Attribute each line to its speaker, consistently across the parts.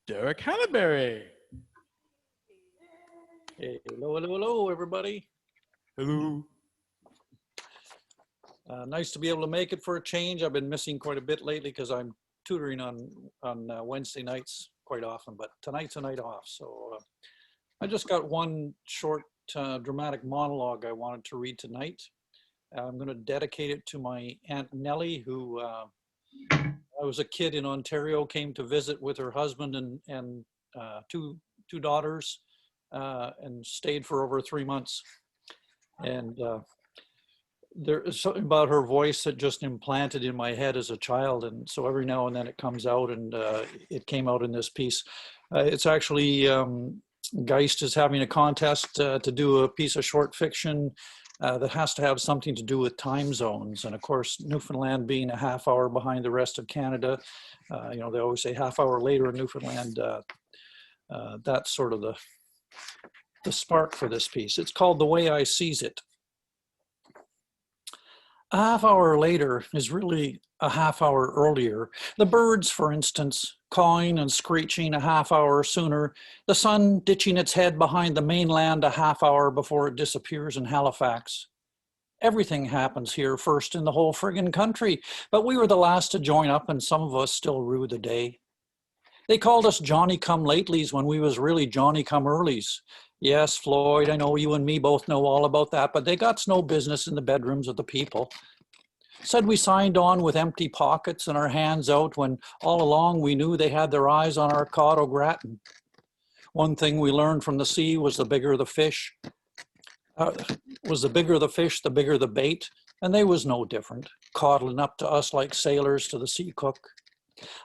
Speaker 1: Derek Hanebury.
Speaker 2: Hey, hello, everybody.
Speaker 1: Hello.
Speaker 2: Nice to be able to make it for a change. I've been missing quite a bit lately because I'm tutoring on Wednesday nights quite often, but tonight's a night off. So I just got one short dramatic monologue I wanted to read tonight. I'm going to dedicate it to my Aunt Nellie, who I was a kid in Ontario, came to visit with her husband and two daughters, and stayed for over 3 months. And there is something about her voice that just implanted in my head as a child. And so every now and then it comes out, and it came out in this piece. It's actually, Geist is having a contest to do a piece of short fiction that has to have something to do with time zones. And of course, Newfoundland being a half hour behind the rest of Canada, you know, they always say half hour later in Newfoundland. That's sort of the spark for this piece. It's called The Way I Sees It. A half hour later is really a half hour earlier. The birds, for instance, cawing and screeching a half hour sooner. The sun ditching its head behind the mainland a half hour before it disappears in Halifax. Everything happens here first in the whole friggin' country, but we were the last to join up, and some of us still rue the day. They called us Johnny-come-latelys when we was really Johnny-come-earlys. Yes, Floyd, I know you and me both know all about that, but they got no business in the bedrooms of the people. Said we signed on with empty pockets and our hands out when all along we knew they had their eyes on our cod au gratin. One thing we learned from the sea was the bigger the fish, the bigger the bait, and they was no different, coddling up to us like sailors to the sea cook.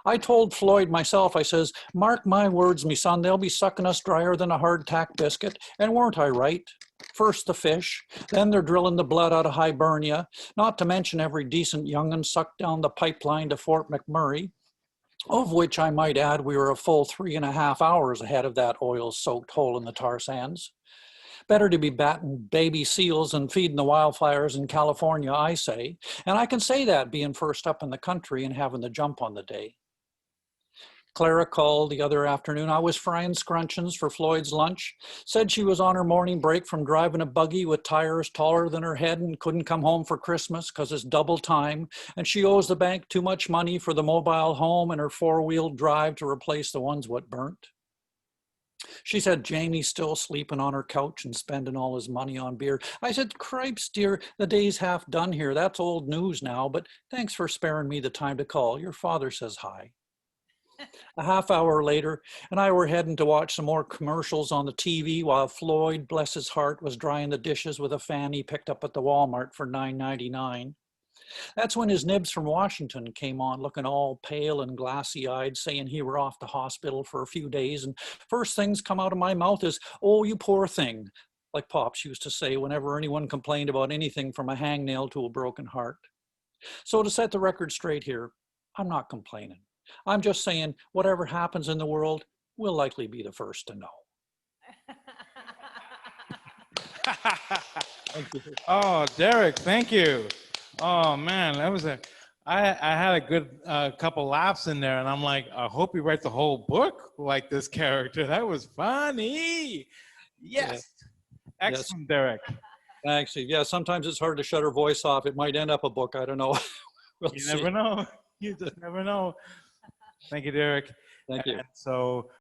Speaker 2: I told Floyd myself, I says, mark my words, me son, they'll be sucking us drier than a hardtack biscuit. And weren't I right? First the fish, then they're drilling the blood out of Hibernia, not to mention every decent young'un sucked down the pipeline to Fort McMurray, of which I might add we were a full 3.5 hours ahead of that oil-soaked hole in the tar sands. Better to be batting baby seals and feeding the wildfires in California, I say. And I can say that being first up in the country and having the jump on the day. Clara called the other afternoon. I was frying scruncheons for Floyd's lunch. Said she was on her morning break from driving a buggy with tires taller than her head and couldn't come home for Christmas because it's double time. And she owes the bank too much money for the mobile home and her four-wheel drive to replace the ones what burnt. She said Jamie's still sleeping on her couch and spending all his money on beer. I said, cripes, dear, the day's half done here. That's old news now, but thanks for sparing me the time to call. Your father says hi. A half hour later, and I were heading to watch some more commercials on the TV while Floyd, bless his heart, was drying the dishes with a fan he picked up at the Walmart for $9.99. That's when his nibs from Washington came on, looking all pale and glassy-eyed, saying he were off to hospital for a few days. And first things come out of my mouth is, oh, you poor thing, like Pops used to say whenever anyone complained about anything from a hangnail to a broken heart. So to set the record straight here, I'm not complaining. I'm just saying whatever happens in the world, we'll likely be the first to know.
Speaker 1: Thank you. Oh, Derek, thank you. Oh man, that was I had a good couple laughs in there, and I'm like, I hope you write the whole book like this character. That was funny. Yes. Yeah. Excellent, yes. Derek.
Speaker 2: Actually, yeah, sometimes it's hard to shut her voice off. It might end up a book, I don't know.
Speaker 1: We'll you never know. You just never know. Thank you, Derek.
Speaker 2: Thank you.
Speaker 1: And so